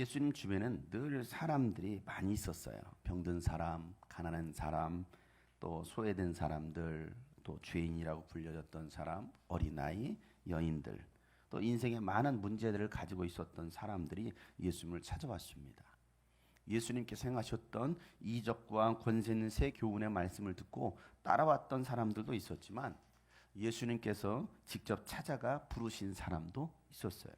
예수님 주변에는 늘 사람들이 많이 있었어요. 병든 사람, 가난한 사람, 또 소외된 사람들, 또 죄인이라고 불려졌던 사람, 어린아이, 여인들, 또 인생에 많은 문제들을 가지고 있었던 사람들이 예수님을 찾아왔습니다. 예수님께서 행하셨던 이적과 권세 있는 새 교훈의 말씀을 듣고 따라왔던 사람들도 있었지만 예수님께서 직접 찾아가 부르신 사람도 있었어요.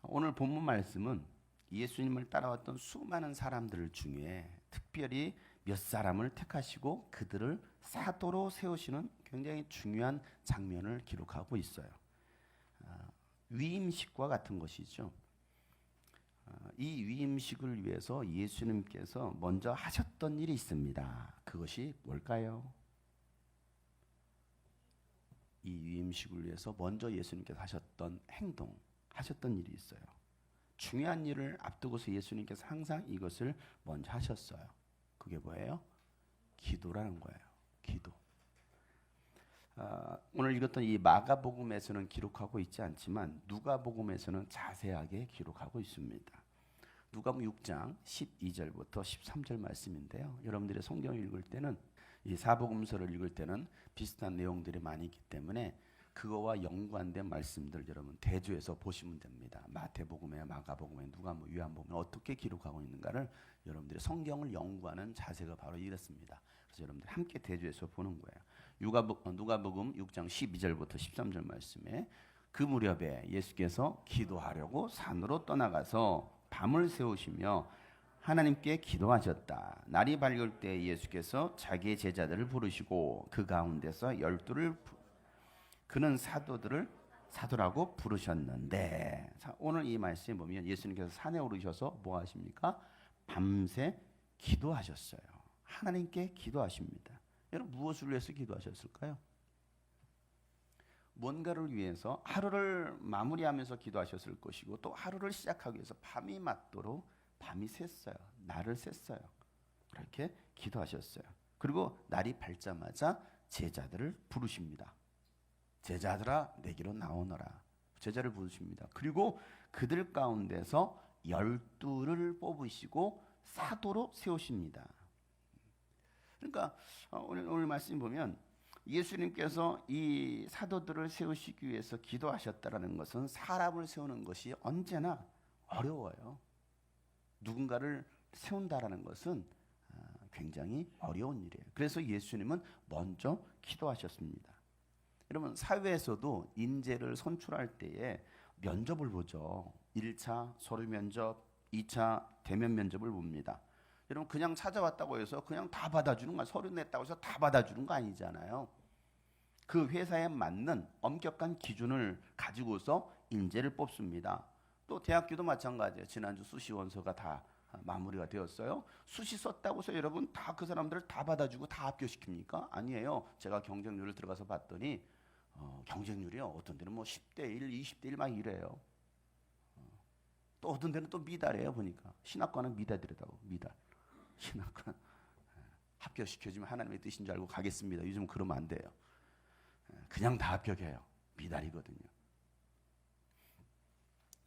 오늘 본문 말씀은 예수님을 따라왔던 수많은 사람들 중에 특별히 몇 사람을 택하시고 그들을 사도로 세우시는 굉장히 중요한 장면을 기록하고 있어요. 위임식과 같은 것이죠. 이 위임식을 위해서 예수님께서 먼저 하셨던 일이 있습니다. 그것이 뭘까요? 이 위임식을 위해서 먼저 예수님께서 하셨던 행동, 하셨던 일이 있어요. 중요한 일을 앞두고서 예수님께서 항상 이것을 먼저 하셨어요. 그게 뭐예요? 기도라는 거예요. 기도. 오늘 읽었던 이 마가복음에서는 기록하고 있지 않지만 누가복음에서는 자세하게 기록하고 있습니다. 누가복음 6장 12절부터 13절 말씀인데요. 여러분들의 성경을 읽을 때는 이 사복음서를 읽을 때는 비슷한 내용들이 많이 있기 때문에 그거와 연관된 말씀들 여러분 대조해서 보시면 됩니다. 마태복음에, 마가복음에, 누가복음, 요한복음에 어떻게 기록하고 있는가를 여러분들의 성경을 연구하는 자세가 바로 이렇습니다. 그래서 여러분들 함께 대조해서 보는 거예요. 누가복음 6장 12절부터 13절 말씀에 그 무렵에 예수께서 기도하려고 산으로 떠나가서 밤을 새우시며 하나님께 기도하셨다. 날이 밝을 때 예수께서 자기의 제자들을 부르시고 그 가운데서 12를 그는 사도들을 사도라고 부르셨는데, 자, 오늘 이 말씀에 보면 예수님께서 산에 오르셔서 뭐 하십니까? 밤새 기도하셨어요. 하나님께 기도하십니다. 여러분 무엇을 위해서 기도하셨을까요? 뭔가를 위해서 하루를 마무리하면서 기도하셨을 것이고 또 하루를 시작하기 위해서 밤이 맞도록 밤이 샜어요. 날을 샜어요. 그렇게 기도하셨어요. 그리고 날이 밝자마자 제자들을 부르십니다. 제자들아 내게로 나오너라. 제자를 부르십니다. 그리고 그들 가운데서 12를 뽑으시고 사도로 세우십니다. 그러니까 오늘 말씀 보면 예수님께서 이 사도들을 세우시기 위해서 기도하셨다는 것은 사람을 세우는 것이 언제나 어려워요. 누군가를 세운다라는 것은 굉장히 어려운 일이에요. 그래서 예수님은 먼저 기도하셨습니다. 여러분 사회에서도 인재를 선출할 때에 면접을 보죠. 1차 서류 면접, 2차 대면 면접을 봅니다. 여러분 그냥 찾아왔다고 해서 그냥 다 받아주는 거, 서류 냈다고 해서 다 받아주는 거 아니잖아요. 그 회사에 맞는 엄격한 기준을 가지고서 인재를 뽑습니다. 또 대학교도 마찬가지예요. 지난주 수시 원서가 다 마무리가 되었어요. 수시 썼다고 해서 여러분 다 그 사람들을 다 받아주고 다 합격시킵니까? 아니에요. 제가 경쟁률을 들어가서 봤더니 경쟁률이요. 어떤 데는 뭐 10대 1, 20대 1 막 이래요. 또 어떤 데는 또 미달이에요. 보니까 신학과는 미달이라고. 미달. 신학과 합격시켜주면 하나님의 뜻인 줄 알고 가겠습니다. 요즘 그러면 안 돼요. 그냥 다 합격해요. 미달이거든요.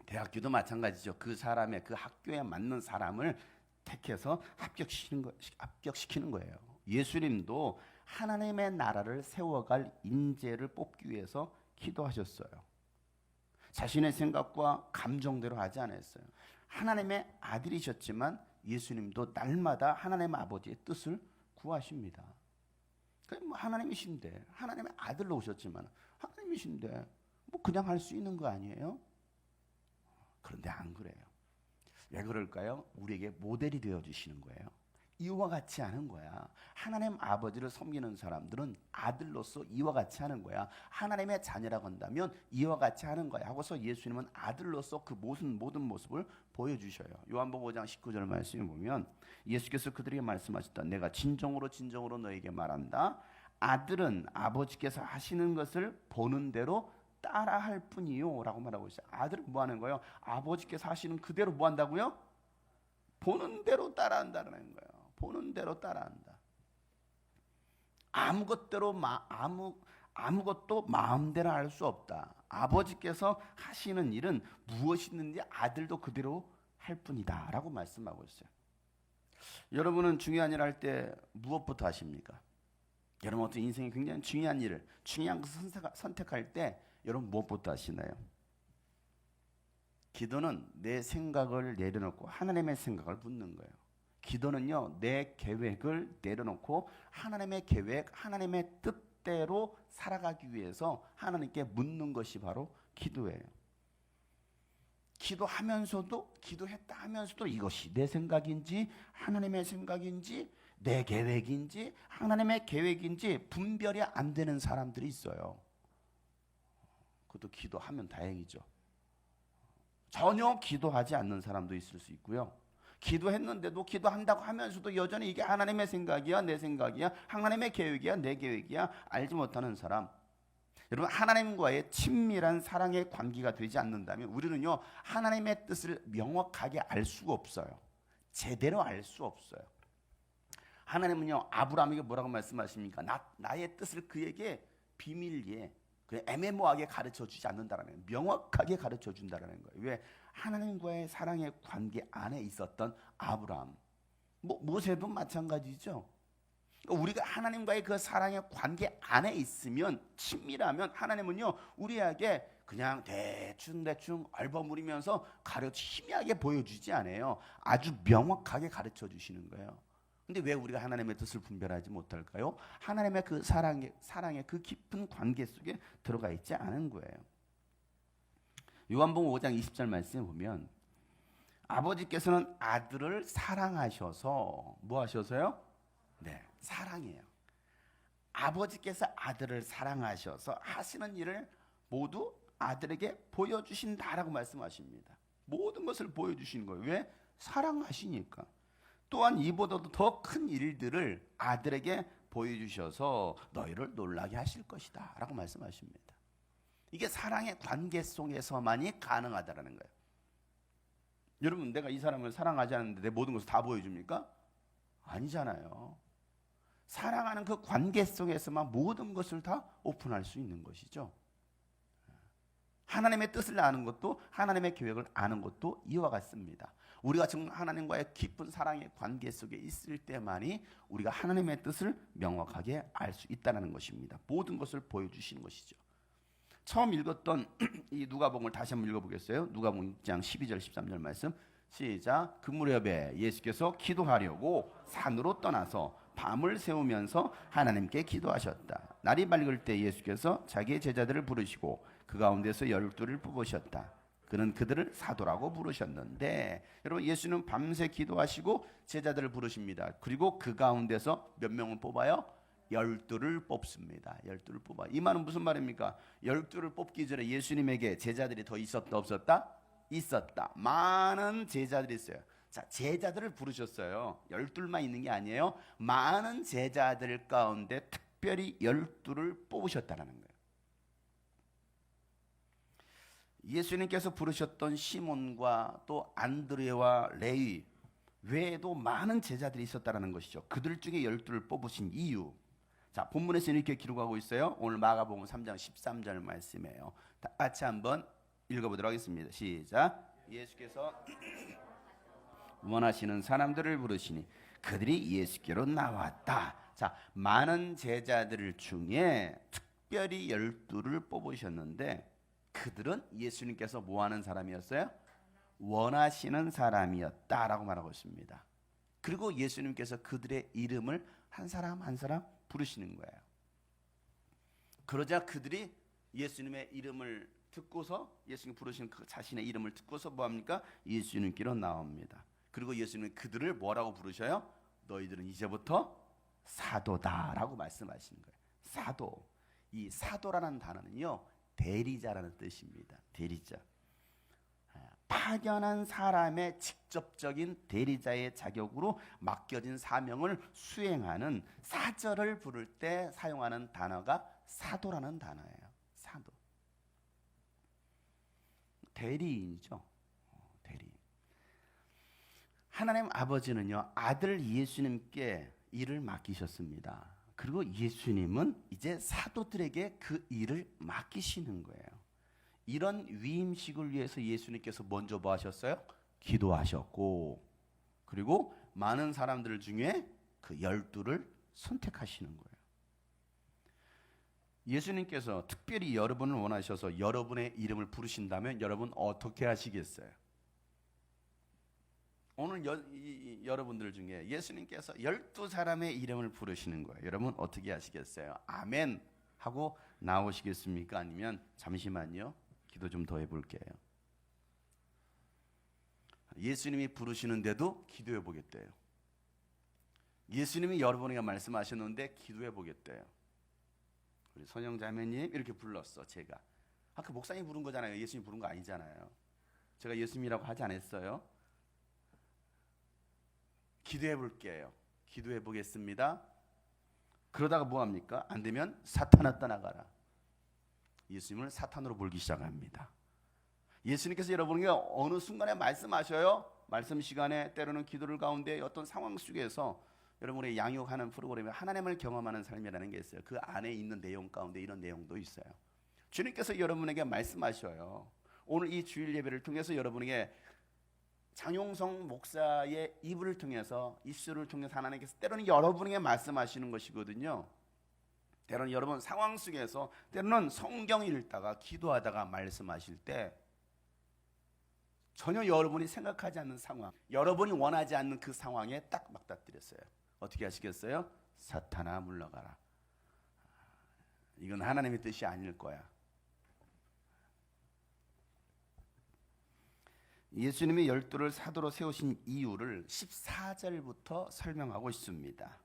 대학교도 마찬가지죠. 그 사람의 그 학교에 맞는 사람을 택해서 합격시키는 거예요. 예수님도 하나님의 나라를 세워갈 인재를 뽑기 위해서 기도하셨어요. 자신의 생각과 감정대로 하지 않았어요. 하나님의 아들이셨지만 예수님도 날마다 하나님 아버지의 뜻을 구하십니다. 하나님이신데 하나님의 아들로 오셨지만 하나님이신데 뭐 그냥 할 수 있는 거 아니에요? 그런데 안 그래요. 왜 그럴까요? 우리에게 모델이 되어주시는 거예요. 이와 같이 하는 거야. 하나님 아버지를 섬기는 사람들은 아들로서 이와 같이 하는 거야. 하나님의 자녀라고 한다면 이와 같이 하는 거야 하고서 예수님은 아들로서 그 모든 모습을 보여주셔요. 요한복음 5장 19절 말씀에 보면 예수께서 그들에게 말씀하셨다. 내가 진정으로 너에게 말한다. 아들은 아버지께서 하시는 것을 보는 대로 따라할 뿐이요 라고 말하고 있어요. 아들은 뭐 하는 거예요? 아버지께서 하시는 그대로 뭐 한다고요? 보는 대로 따라한다는 거예요. 보는 대로 따라한다. 아무것도 마음대로 할 수 없다. 아버지께서 하시는 일은 무엇이든지 아들도 그대로 할 뿐이다 라고 말씀하고 있어요. 여러분은 중요한 일 할 때 무엇부터 하십니까? 여러분 어떤 인생에 굉장히 중요한 일을, 중요한 것을 선택할 때 여러분 무엇부터 하시나요? 기도는 내 생각을 내려놓고 하나님의 생각을 묻는 거예요. 기도는요, 내 계획을 내려놓고 하나님의 계획, 하나님의 뜻대로 살아가기 위해서 하나님께 묻는 것이 바로 기도예요. 기도하면서도, 기도했다 하면서도 이것이 내 생각인지 하나님의 생각인지 내 계획인지 하나님의 계획인지 분별이 안 되는 사람들이 있어요. 그것도 기도하면 다행이죠. 전혀 기도하지 않는 사람도 있을 수 있고요. 기도했는데도 기도한다고 하면서도 여전히 이게 하나님의 생각이야, 내 생각이야, 하나님의 계획이야, 내 계획이야, 알지 못하는 사람. 여러분, 하나님과의 친밀한 사랑의 관계가 되지 않는다면 우리는요, 하나님의 뜻을 명확하게 알 수가 없어요. 제대로 알 수 없어요. 하나님은요, 아브라함에게 뭐라고 말씀하십니까? 나의 뜻을 그에게 비밀리에, 애매모호하게 가르쳐 주지 않는다라는 거예요. 명확하게 가르쳐 준다라는 거예요. 왜? 하나님과의 사랑의 관계 안에 있었던 아브라함, 모세도 마찬가지죠. 우리가 하나님과의 그 사랑의 관계 안에 있으면, 친밀하면 하나님은요, 우리에게 그냥 대충 얼버무리면서 희미하게 보여주지 않아요. 아주 명확하게 가르쳐 주시는 거예요. 근데 왜 우리가 하나님의 뜻을 분별하지 못할까요? 하나님의 그 사랑의 그 깊은 관계 속에 들어가 있지 않은 거예요. 요한복음 5장 20절 말씀에 보면 아버지께서는 아들을 사랑하셔서 뭐 하셔서요? 네, 사랑해요. 아버지께서 아들을 사랑하셔서 하시는 일을 모두 아들에게 보여주신다라고 말씀하십니다. 모든 것을 보여주시는 거예요. 왜? 사랑하시니까. 또한 이보다도 더 큰 일들을 아들에게 보여주셔서 너희를 놀라게 하실 것이다 라고 말씀하십니다. 이게 사랑의 관계 속에서만이 가능하다는 거예요. 여러분, 내가 이 사람을 사랑하지 않는데 내 모든 것을 다 보여줍니까? 아니잖아요. 사랑하는 그 관계 속에서만 모든 것을 다 오픈할 수 있는 것이죠. 하나님의 뜻을 아는 것도, 하나님의 계획을 아는 것도 이와 같습니다. 우리가 정말 하나님과의 깊은 사랑의 관계 속에 있을 때만이 우리가 하나님의 뜻을 명확하게 알 수 있다는 것입니다. 모든 것을 보여주시는 것이죠. 처음 읽었던 이 누가복음을 다시 한번 읽어보겠어요. 누가복음 6장 12절 13절 말씀 시작. 그 무렵에 예수께서 기도하려고 산으로 떠나서 밤을 새우면서 하나님께 기도하셨다. 날이 밝을 때 예수께서 자기의 제자들을 부르시고 그 가운데서 12를 뽑으셨다. 그는 그들을 사도라고 부르셨는데, 여러분, 예수는 밤새 기도하시고 제자들을 부르십니다. 그리고 그 가운데서 몇 명을 뽑아요? 12를 뽑습니다. 12를 뽑아. 이 말은 무슨 말입니까? 12를 뽑기 전에 예수님에게 제자들이 더 있었다 없었다? 있었다. 많은 제자들이 있어요. 자, 제자들을 부르셨어요. 12만 있는 게 아니에요. 많은 제자들 가운데 특별히 12를 뽑으셨다는 거예요. 예수님께서 부르셨던 시몬과 또 안드레와 레위 외에도 많은 제자들이 있었다는 것이죠. 그들 중에 12를 뽑으신 이유. 자, 본문에서 이렇게 기록하고 있어요. 오늘 마가복음 3장 13절 말씀이에요. 다 같이 한번 읽어보도록 하겠습니다. 시작. 예수께서 원하시는 사람들을 부르시니 그들이 예수께로 나왔다. 자, 많은 제자들 중에 특별히 12를 뽑으셨는데 그들은 예수님께서 뭐 하는 사람이었어요? 원하시는 사람이었다라고 말하고 있습니다. 그리고 예수님께서 그들의 이름을 한 사람 한 사람 부르시는 거예요. 그러자 그들이 예수님의 이름을 듣고서, 예수님 부르시는 그 자신의 이름을 듣고서 뭐합니까? 예수님께로 나옵니다. 그리고 예수님은 그들을 뭐라고 부르셔요? 너희들은 이제부터 사도다라고 말씀하시는 거예요. 사도. 이 사도라는 단어는요, 대리자라는 뜻입니다. 대리자. 파견한 사람의 직접적인 대리자의 자격으로 맡겨진 사명을 수행하는, 사절을 부를 때 사용하는 단어가 사도라는 단어예요. 사도. 대리인이죠. 대리. 하나님 아버지는요, 아들 예수님께 일을 맡기셨습니다. 그리고 예수님은 이제 사도들에게 그 일을 맡기시는 거예요. 이런 위임식을 위해서 예수님께서 먼저 뭐 하셨어요? 기도하셨고, 그리고 많은 사람들 중에 그 12를 선택하시는 거예요. 예수님께서 특별히 여러분을 원하셔서 여러분의 이름을 부르신다면 여러분 어떻게 하시겠어요? 오늘 여러분들 중에 예수님께서 12사람의 이름을 부르시는 거예요. 여러분 어떻게 하시겠어요? 아멘 하고 나오시겠습니까? 아니면 잠시만요, 기도 좀 더 해볼게요. 예수님이 부르시는데도 기도해 보겠대요. 예수님이 여러분에게 말씀하셨는데 기도해 보겠대요. 우리 선영자매님 이렇게 불렀어. 제가 그 목사님 부른 거잖아요. 예수님 부른 거 아니잖아요. 제가 예수님이라고 하지 않았어요. 기도해 볼게요. 기도해 보겠습니다. 그러다가 뭐합니까? 안 되면 사탄아 떠나가라. 예수님을 사탄으로 몰기 시작합니다. 예수님께서 여러분에게 어느 순간에 말씀하셔요. 말씀 시간에 때로는 기도를 가운데 어떤 상황 속에서 여러분의 양육하는 프로그램에 하나님을 경험하는 삶이라는 게 있어요. 그 안에 있는 내용 가운데 이런 내용도 있어요. 주님께서 여러분에게 말씀하셔요. 오늘 이 주일 예배를 통해서 여러분에게 장용성 목사의 입을 통해서, 입술을 통해서 하나님께서 때로는 여러분에게 말씀하시는 것이거든요. 때로는 여러분 상황 속에서, 때로는 성경 읽다가 기도하다가 말씀하실 때 전혀 여러분이 생각하지 않는 상황, 여러분이 원하지 않는 그 상황에 딱 맞닥뜨렸어요. 어떻게 하시겠어요? 사탄아 물러가라. 이건 하나님의 뜻이 아닐 거야. 예수님이 12를 사도로 세우신 이유를 14절부터 설명하고 있습니다.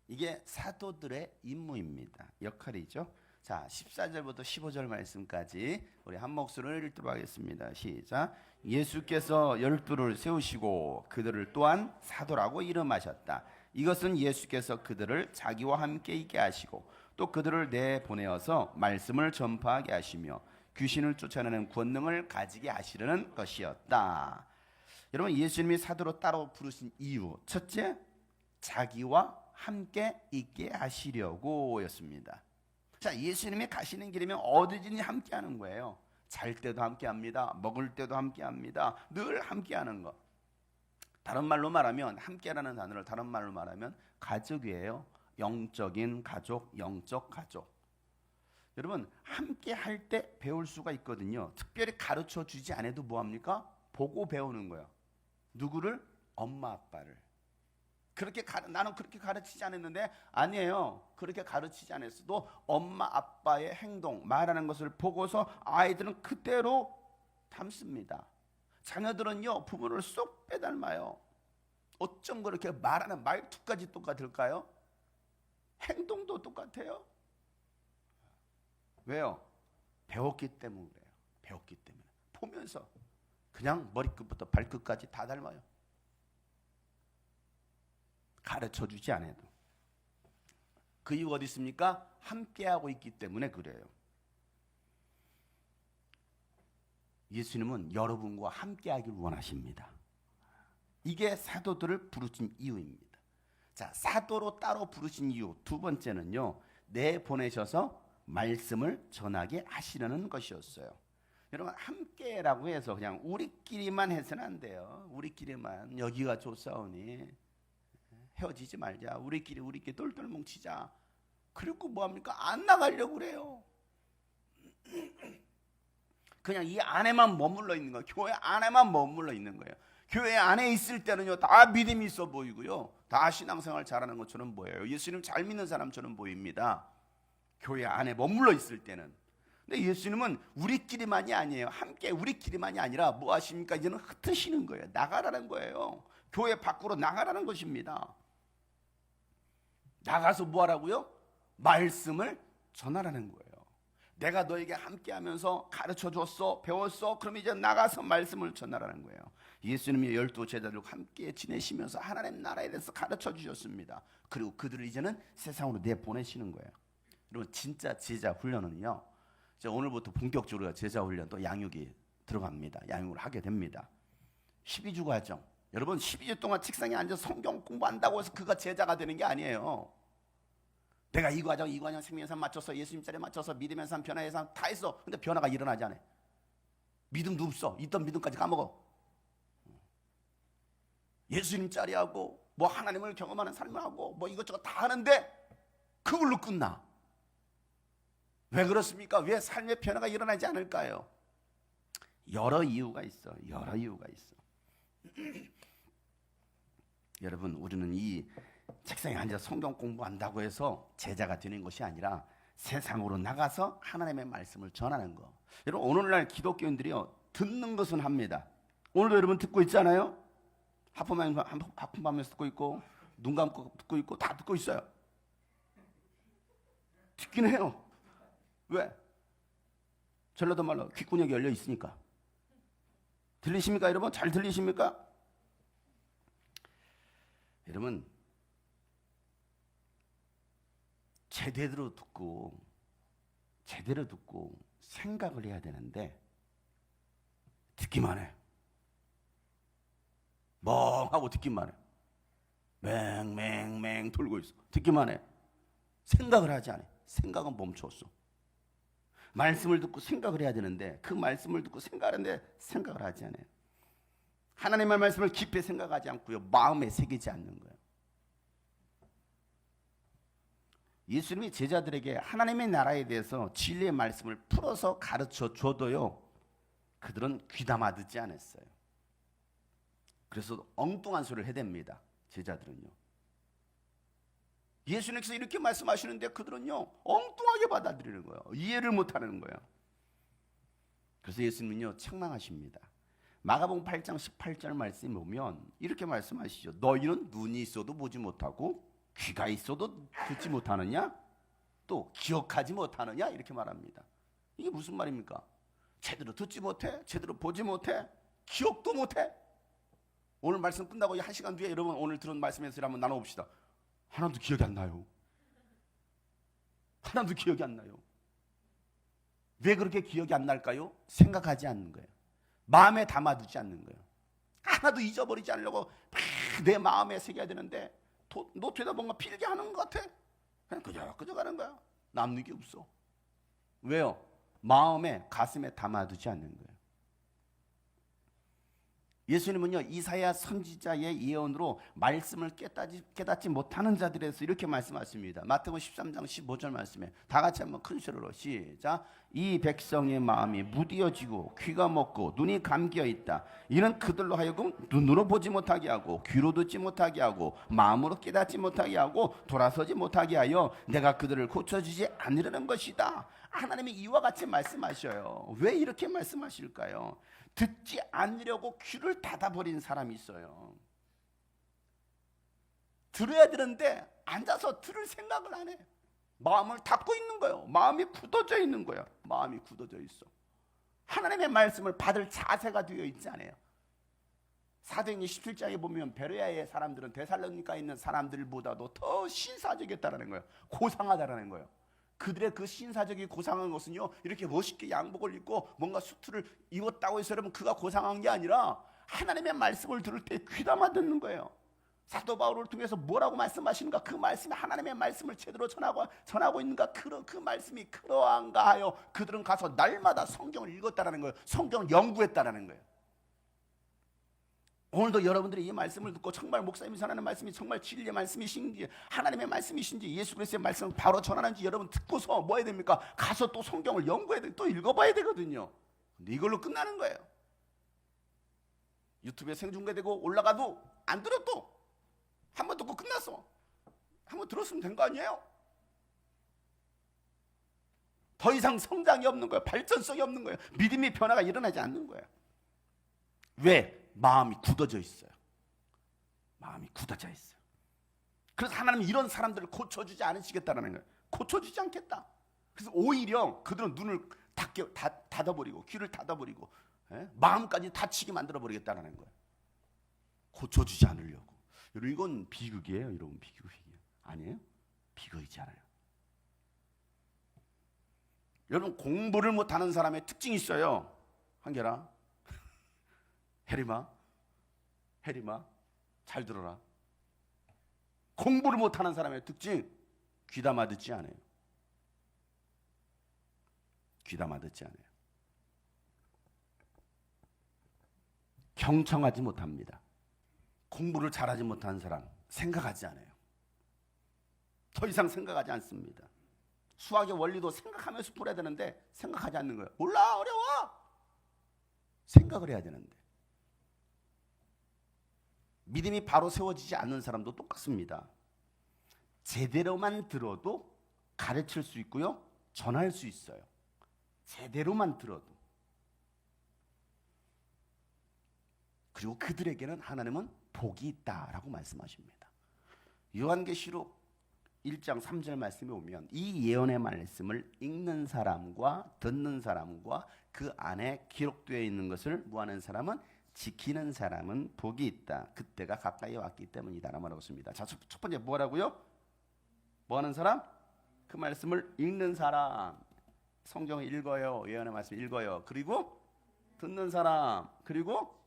이게 사도들의 임무입니다. 역할이죠. 자, 14절부터 15절 말씀까지 우리 한 목소리를 읽도록 하겠습니다. 시작. 예수께서 12를 세우시고 그들을 또한 사도라고 이름하셨다. 이것은 예수께서 그들을 자기와 함께 있게 하시고 또 그들을 내보내어서 말씀을 전파하게 하시며 귀신을 쫓아내는 권능을 가지게 하시려는 것이었다. 여러분, 예수님이 사도로 따로 부르신 이유, 첫째, 자기와 함께 있게 하시려고 였습니다. 자, 예수님이 가시는 길이면 어디든지 함께 하는 거예요. 잘 때도 함께 합니다. 먹을 때도 함께 합니다. 늘 함께 하는 거. 다른 말로 말하면, 함께라는 단어를 다른 말로 말하면 가족이에요. 영적인 가족, 영적 가족. 여러분, 함께 할 때 배울 수가 있거든요. 특별히 가르쳐 주지 않아도 뭐합니까? 보고 배우는 거예요. 누구를? 엄마 아빠를. 나는 그렇게 가르치지 않았는데, 아니에요. 그렇게 가르치지 않았어도 엄마 아빠의 행동, 말하는 것을 보고서 아이들은 그대로 담습니다. 자녀들은요, 부모를 쏙 빼닮아요. 어쩜 그렇게 말하는 말투까지 똑같을까요? 행동도 똑같아요. 왜요? 배웠기 때문에 그래요. 배웠기 때문에. 보면서 그냥 머리끝부터 발끝까지 다 닮아요. 가르쳐주지 않아도. 그 이유가 어디 있습니까? 함께하고 있기 때문에 그래요. 예수님은 여러분과 함께하기를 원하십니다. 이게 사도들을 부르신 이유입니다. 자, 사도로 따로 부르신 이유 두 번째는요, 내보내셔서 말씀을 전하게 하시려는 것이었어요. 여러분, 함께라고 해서 그냥 우리끼리만 해서는 안 돼요. 우리끼리만 여기가 좋사오니 헤어지지 말자. 우리끼리 똘똘 뭉치자. 그리고 뭐합니까? 안 나가려고 그래요. 그냥 이 안에만 머물러 있는 거예요. 교회 안에만 머물러 있는 거예요. 교회 안에 있을 때는요, 다 믿음이 있어 보이고요, 다 신앙생활 잘하는 것처럼 보여요. 예수님 잘 믿는 사람처럼 보입니다. 교회 안에 머물러 있을 때는. 근데 예수님은 우리끼리만이 아니에요. 함께 우리끼리만이 아니라 뭐 하십니까? 이제는 흩으시는 거예요. 나가라는 거예요. 교회 밖으로 나가라는 것입니다. 나가서 뭐 하라고요? 말씀을 전하라는 거예요. 내가 너에게 함께 하면서 가르쳐 줬어, 배웠어. 그럼 이제 나가서 말씀을 전하라는 거예요. 예수님이 12 제자들과 함께 지내시면서 하나님 나라에 대해서 가르쳐 주셨습니다. 그리고 그들을 이제는 세상으로 내보내시는 거예요. 여러분, 진짜 제자 훈련은요, 오늘부터 본격적으로 제자 훈련 또 양육이 들어갑니다. 양육을 하게 됩니다. 12주 과정. 여러분, 12주 동안 책상에 앉아서 성경 공부한다고 해서 그가 제자가 되는 게 아니에요. 내가 이 과정 생명의 삶 맞춰서 예수님 자리에 맞춰서 믿음의 삶, 변화의 삶 다 했어. 근데 변화가 일어나지 않아요. 믿음도 없어. 있던 믿음까지 까먹어. 예수님 짜리하고 뭐 하나님을 경험하는 삶을 하고 뭐 이것저것 다 하는데 그걸로 끝나. 왜 그렇습니까? 왜 삶의 변화가 일어나지 않을까요? 여러 이유가 있어. 여러 이유가 있어. 여러분, 우리는 이 책상에 앉아 성경 공부한다고 해서 제자가 되는 것이 아니라 세상으로 나가서 하나님의 말씀을 전하는 거. 여러분, 오늘날 기독교인들이요, 듣는 것은 합니다. 오늘도 여러분 듣고 있잖아요. 하품하면서 듣고 있고 눈 감고 듣고 있고 다 듣고 있어요. 듣긴 해요. 왜? 전라도 말로 귓구녕이 열려 있으니까. 들리십니까, 여러분? 잘 들리십니까? 여러분, 제대로 듣고 생각을 해야 되는데 듣기만 해. 멍하고 듣기만 해. 맹맹맹 돌고 있어. 듣기만 해. 생각을 하지 않아. 생각은 멈췄어. 말씀을 듣고 생각을 해야 되는데 그 말씀을 듣고 생각하는데 생각을 하지 않아요. 하나님의 말씀을 깊이 생각하지 않고요, 마음에 새기지 않는 거예요. 예수님이 제자들에게 하나님의 나라에 대해서 진리의 말씀을 풀어서 가르쳐 줘도요, 그들은 귀담아 듣지 않았어요. 그래서 엉뚱한 소리를 해댑니다. 제자들은요. 예수님께서 이렇게 말씀하시는데 그들은요, 엉뚱하게 받아들이는 거예요. 이해를 못하는 거예요. 그래서 예수님은요, 책망하십니다. 마가복음 8장 18절 말씀에 보면 이렇게 말씀하시죠. 너희는 눈이 있어도 보지 못하고 귀가 있어도 듣지 못하느냐? 또 기억하지 못하느냐? 이렇게 말합니다. 이게 무슨 말입니까? 제대로 듣지 못해? 제대로 보지 못해? 기억도 못해? 오늘 말씀 끝나고 1시간 뒤에 여러분 오늘 들은 말씀에서 한번 나눠봅시다. 하나도 기억이 안 나요. 하나도 기억이 안 나요. 왜 그렇게 기억이 안 날까요? 생각하지 않는 거예요. 마음에 담아두지 않는 거예요. 하나도 잊어버리지 않으려고 내 마음에 새겨야 되는데 노트에다 뭔가 필기하는 것 같아. 그냥 그저 가는 거야. 남는 게 없어. 왜요? 마음에 가슴에 담아두지 않는 거예요. 예수님은요, 이사야 선지자의 예언으로 말씀을 깨닫지 못하는 자들에서 이렇게 말씀하십니다. 마태복음 13장 15절 말씀에 다 같이 한번 큰 소리로 시작. 이 백성의 마음이 무디어지고 귀가 먹고 눈이 감겨 있다. 이는 그들로 하여금 눈으로 보지 못하게 하고 귀로 듣지 못하게 하고 마음으로 깨닫지 못하게 하고 돌아서지 못하게 하여 내가 그들을 고쳐주지 않으려는 것이다. 하나님이 이와 같이 말씀하셔요. 왜 이렇게 말씀하실까요? 듣지 않으려고 귀를 닫아버린 사람이 있어요. 들어야 되는데 앉아서 들을 생각을 안 해. 마음을 닫고 있는 거예요. 마음이 굳어져 있는 거예요. 마음이 굳어져 있어. 하나님의 말씀을 받을 자세가 되어 있지 않아요. 사도행전 17장에 보면 베레아의 사람들은 데살로니가에 있는 사람들보다도 더 신사적이었다는 거예요. 고상하다는 거예요. 그들의 그 신사적인 고상한 것은요, 이렇게 멋있게 양복을 입고 뭔가 수트를 입었다고 해서 여러분 그가 고상한 게 아니라 하나님의 말씀을 들을 때 귀담아 듣는 거예요. 사도 바울을 통해서 뭐라고 말씀하시는가, 그 말씀이 하나님의 말씀을 제대로 전하고 있는가, 그 말씀이 그러한가 하여 그들은 가서 날마다 성경을 읽었다라는 거예요. 성경을 연구했다라는 거예요. 오늘도 여러분들이 이 말씀을 듣고 정말 목사님이 전하는 말씀이 정말 진리의 말씀이신지 하나님의 말씀이신지 예수 그리스도의 말씀을 바로 전하는지 여러분 듣고서 뭐 해야 됩니까? 가서 또 성경을 연구해야 돼. 또 읽어봐야 되거든요. 근데 이걸로 끝나는 거예요. 유튜브에 생중계되고 올라가도 안 들었도 한 번 듣고 끝났어. 한 번 들었으면 된 거 아니에요? 더 이상 성장이 없는 거예요. 발전성이 없는 거예요. 믿음의 변화가 일어나지 않는 거예요. 왜? 마음이 굳어져 있어요. 마음이 굳어져 있어요. 그래서 하나님은 이런 사람들을 고쳐주지 않으시겠다는 거예요. 고쳐주지 않겠다. 그래서 오히려 그들은 눈을 닫아버리고 귀를 닫아버리고 마음까지 닫히게 만들어버리겠다는 거예요. 고쳐주지 않으려고. 여러분 이건 비극이에요. 여러분 비극이에요. 아니에요? 비극이지 않아요. 여러분 공부를 못하는 사람의 특징이 있어요. 한결아, 혜림아, 잘 들어라. 공부를 못하는 사람의 특징, 귀담아 듣지 않아요. 귀담아 듣지 않아요. 경청하지 못합니다. 공부를 잘하지 못한 사람 생각하지 않아요. 더 이상 생각하지 않습니다. 수학의 원리도 생각하면서 풀어야 되는데 생각하지 않는 거예요. 몰라, 어려워. 생각을 해야 되는데. 믿음이 바로 세워지지 않는 사람도 똑같습니다. 제대로만 들어도 가르칠 수 있고요, 전할 수 있어요. 제대로만 들어도. 그리고 그들에게는 하나님은 복이 있다라고 말씀하십니다. 요한계시록 1장 3절 말씀에 오면 이 예언의 말씀을 읽는 사람과 듣는 사람과 그 안에 기록되어 있는 것을 뭐하는 사람은, 지키는 사람은 복이 있다. 그때가 가까이 왔기 때문이다 라고 했습니다. 자, 첫 번째 뭐라고요? 뭐하는 사람? 그 말씀을 읽는 사람. 성경을 읽어요. 예언의 말씀 읽어요. 그리고 듣는 사람. 그리고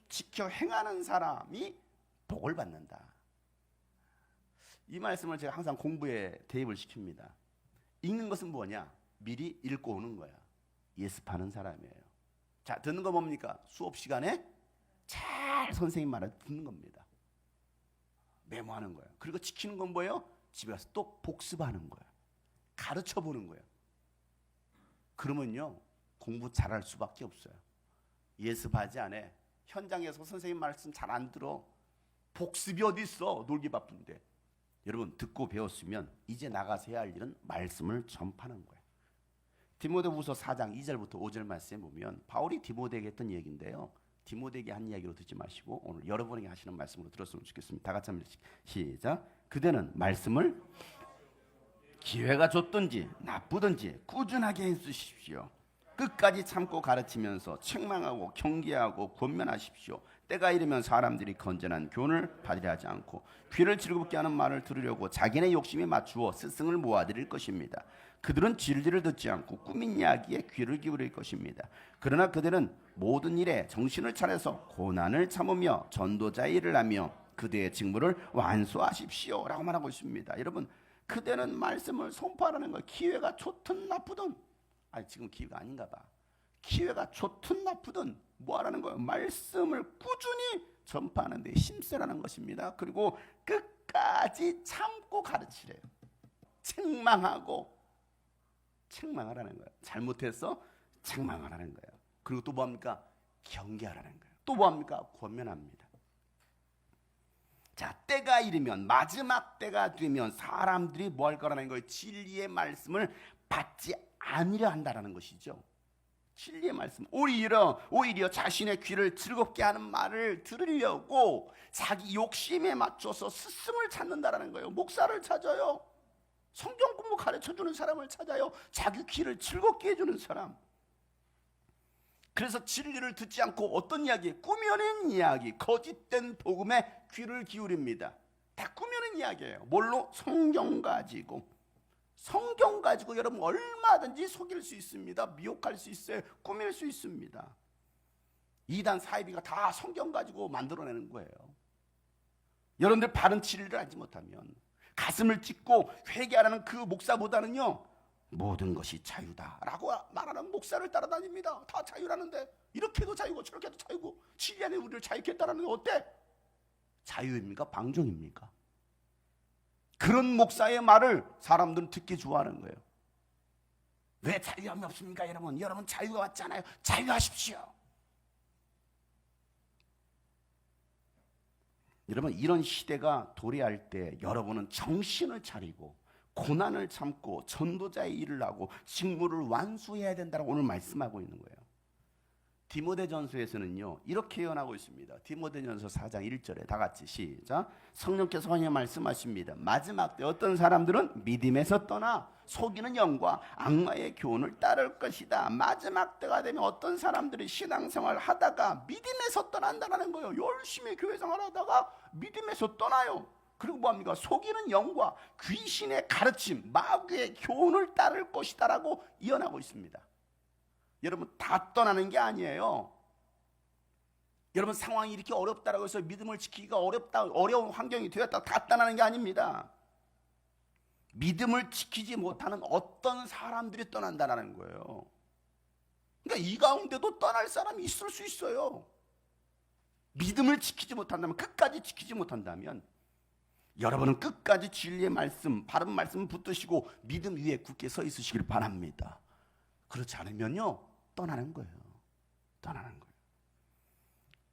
지켜 행하는 사람이 복을 받는다. 이 말씀을 제가 항상 공부에 대입을 시킵니다. 읽는 것은 뭐냐? 미리 읽고 오는 거야. 예습하는 사람이에요. 자, 듣는 거 뭡니까? 수업 시간에 잘 선생님 말을 듣는 겁니다. 메모하는 거예요. 그리고 지키는 건 뭐예요? 집에 가서 또 복습하는 거예요. 가르쳐 보는 거예요. 그러면요, 공부 잘할 수밖에 없어요. 예습하지 않아. 현장에서 선생님 말씀 잘 안 들어. 복습이 어디 있어? 놀기 바쁜데. 여러분, 듣고 배웠으면 이제 나가서 해야 할 일은 말씀을 전파하는 거예요. 디모데후서 4장 2절부터 5절 말씀에 보면 바울이 디모데에게 했던 얘기인데요, 디모데에게 한 이야기로 듣지 마시고 오늘 여러분에게 하시는 말씀으로 들었으면 좋겠습니다. 다 같이 한번 시작. 그대는 말씀을 기회가 좋든지 나쁘든지 꾸준하게 해주십시오. 끝까지 참고 가르치면서 책망하고 경계하고 권면하십시오. 때가 이르면 사람들이 건전한 교훈을 받으려 하지 않고 귀를 즐겁게 하는 말을 들으려고 자기네 욕심에 맞추어 스승을 모아들일 것입니다. 그들은 진리를 듣지 않고 꾸민 이야기에 귀를 기울일 것입니다. 그러나 그들은 모든 일에 정신을 차려서 고난을 참으며 전도자의 일을 하며 그대의 직무를 완수하십시오 라고 말하고 있습니다. 여러분, 그대는 말씀을 선포하라는 거예요. 기회가 좋든 나쁘든. 아니, 지금 기회가 아닌가 봐. 기회가 좋든 나쁘든 뭐 하라는 거예요? 말씀을 꾸준히 전파하는 데 힘쓰라는 것입니다. 그리고 끝까지 참고 가르치래요. 책망하라는 거예요. 잘못해서 책망하라는 거예요. 그리고 또 뭐합니까? 경계하라는 거예요. 또 뭐합니까? 권면합니다. 자, 때가 이르면, 마지막 때가 되면 사람들이 뭐 할 거라는 거예요? 진리의 말씀을 받지 않으려 한다라는 것이죠. 진리의 말씀, 오히려 자신의 귀를 즐겁게 하는 말을 들으려고 자기 욕심에 맞춰서 스승을 찾는다라는 거예요. 목사를 찾아요. 성경 공부 가르쳐주는 사람을 찾아요. 자기 귀를 즐겁게 해주는 사람. 그래서 진리를 듣지 않고 어떤 이야기? 꾸며낸 이야기, 거짓된 복음에 귀를 기울입니다. 다 꾸며낸 이야기예요. 뭘로? 성경 가지고 여러분 얼마든지 속일 수 있습니다. 미혹할 수 있어요. 꾸밀 수 있습니다. 이단 사이비가 다 성경 가지고 만들어내는 거예요. 여러분들 바른 진리를 알지 못하면 가슴을 찢고 회개하라는 그 목사보다는요, 모든 것이 자유다라고 말하는 목사를 따라다닙니다. 다 자유라는데, 이렇게도 자유고 저렇게도 자유고 진리 안에 우리를 자유케 했다라는 게 어때? 자유입니까? 방종입니까? 그런 목사의 말을 사람들은 듣기 좋아하는 거예요. 왜 자유함이 없습니까? 여러분 자유가 왔잖아요. 자유하십시오. 여러분, 이런 시대가 도래할 때 여러분은 정신을 차리고 고난을 참고 전도자의 일을 하고 직무를 완수해야 된다고 오늘 말씀하고 있는 거예요. 디모데전서에서는요, 이렇게 예언하고 있습니다. 디모데전서 4장 1절에 다 같이 시작. 성령께서 그냥 말씀하십니다. 마지막 때 어떤 사람들은 믿음에서 떠나 속이는 영과 악마의 교훈을 따를 것이다. 마지막 때가 되면 어떤 사람들이 신앙생활 하다가 믿음에서 떠난다는 거예요. 열심히 교회생활 하다가 믿음에서 떠나요. 그리고 뭐합니까? 속이는 영과 귀신의 가르침, 마귀의 교훈을 따를 것이다라고 예언하고 있습니다. 여러분, 다 떠나는 게 아니에요. 여러분, 상황이 이렇게 어렵다라고 해서 믿음을 지키기가 어려운 환경이 되었다고 다 떠나는 게 아닙니다. 믿음을 지키지 못하는 어떤 사람들이 떠난다는 거예요. 그러니까 이 가운데도 떠날 사람이 있을 수 있어요. 믿음을 지키지 못한다면, 끝까지 지키지 못한다면 여러분은 끝까지 진리의 말씀, 바른 말씀 붙드시고 믿음 위에 굳게 서 있으시길 바랍니다. 그렇지 않으면요, 떠나는 거예요. 떠나는 거예요.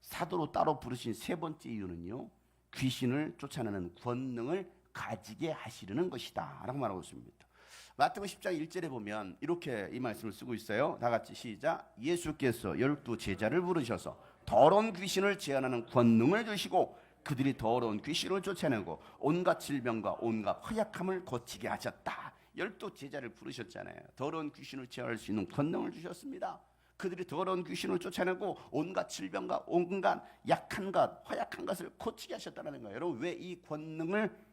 사도로 따로 부르신 세 번째 이유는요, 귀신을 쫓아내는 권능을 가지게 하시려는 것이다 라고 말하고 있습니다. 마태복음 10장 1절에 보면 이렇게 이 말씀을 쓰고 있어요. 다 같이 시작. 예수께서 12 제자를 부르셔서 더러운 귀신을 제한하는 권능을 주시고 그들이 더러운 귀신을 쫓아내고 온갖 질병과 온갖 허약함을 고치게 하셨다. 12 제자를 부르셨잖아요. 더러운 귀신을 제어할 수 있는 권능을 주셨습니다. 그들이 더러운 귀신을 쫓아내고 온갖 질병과 온갖 약한 것, 허약한 것을 고치게 하셨다는 거예요. 여러분, 왜 이 권능을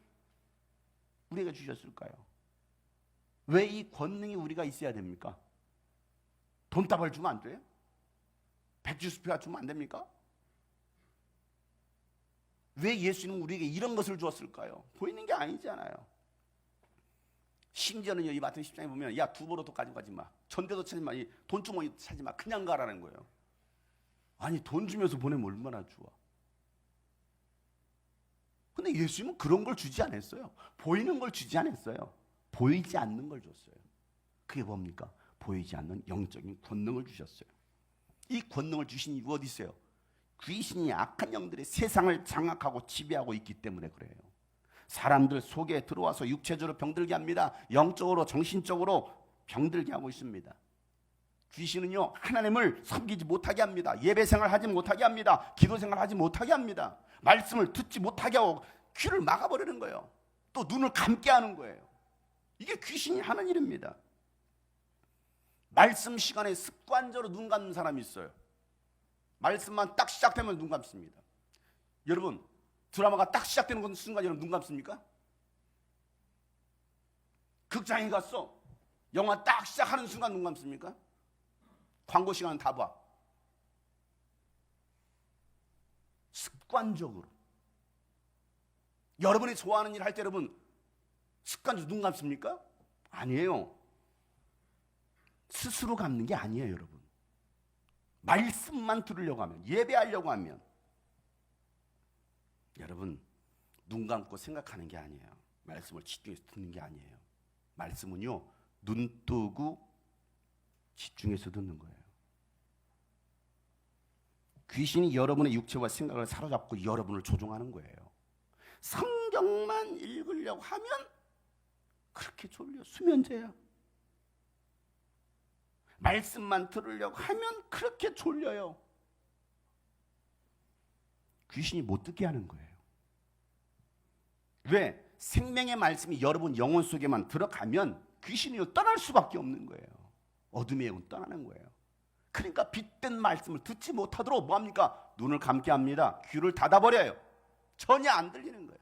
우리가 주셨을까요? 왜 이 권능이 우리가 있어야 됩니까? 돈다발 주면 안 돼요? 백주스피아 주면 안 됩니까? 왜 예수님은 우리에게 이런 것을 주었을까요? 보이는 게 아니잖아요. 심지어는요, 이 마태복음 10장에 보면 야, 두보로도 가지고 가지 마, 전대도 찾지 마, 이 돈주머니 찾지 마, 그냥 가라는 거예요. 아니, 돈 주면서 보내면 얼마나 좋아. 근데 예수님은 그런 걸 주지 않았어요. 보이는 걸 주지 않았어요. 보이지 않는 걸 줬어요. 그게 뭡니까? 보이지 않는 영적인 권능을 주셨어요. 이 권능을 주신 이유가 어디 있어요? 귀신이, 악한 영들이 세상을 장악하고 지배하고 있기 때문에 그래요. 사람들 속에 들어와서 육체적으로 병들게 합니다. 영적으로, 정신적으로 병들게 하고 있습니다. 귀신은요, 하나님을 섬기지 못하게 합니다. 예배 생활 하지 못하게 합니다. 기도 생활 하지 못하게 합니다. 말씀을 듣지 못하게 하고 귀를 막아버리는 거예요. 또 눈을 감게 하는 거예요. 이게 귀신이 하는 일입니다. 말씀 시간에 습관적으로 눈 감는 사람이 있어요. 말씀만 딱 시작되면 눈 감습니다. 여러분, 드라마가 딱 시작되는 순간 여러분 눈 감습니까? 극장에 갔어, 영화 딱 시작하는 순간 눈 감습니까? 광고 시간은 다 봐. 습관적으로. 여러분이 좋아하는 일 할 때 여러분 습관적으로 눈 감습니까? 아니에요. 스스로 감는 게 아니에요, 여러분. 말씀만 들으려고 하면, 예배하려고 하면 여러분 눈 감고 생각하는 게 아니에요. 말씀을 집중해서 듣는 게 아니에요. 말씀은요, 눈 뜨고 집중해서 듣는 거예요. 귀신이 여러분의 육체와 생각을 사로잡고 여러분을 조종하는 거예요. 성경만 읽으려고 하면 그렇게 졸려, 수면제야. 말씀만 들으려고 하면 그렇게 졸려요. 귀신이 못 듣게 하는 거예요. 왜? 생명의 말씀이 여러분 영혼 속에만 들어가면 귀신이 떠날 수밖에 없는 거예요. 어둠의 영은 떠나는 거예요. 그러니까 빛된 말씀을 듣지 못하도록 뭐합니까? 눈을 감게 합니다. 귀를 닫아버려요. 전혀 안 들리는 거예요.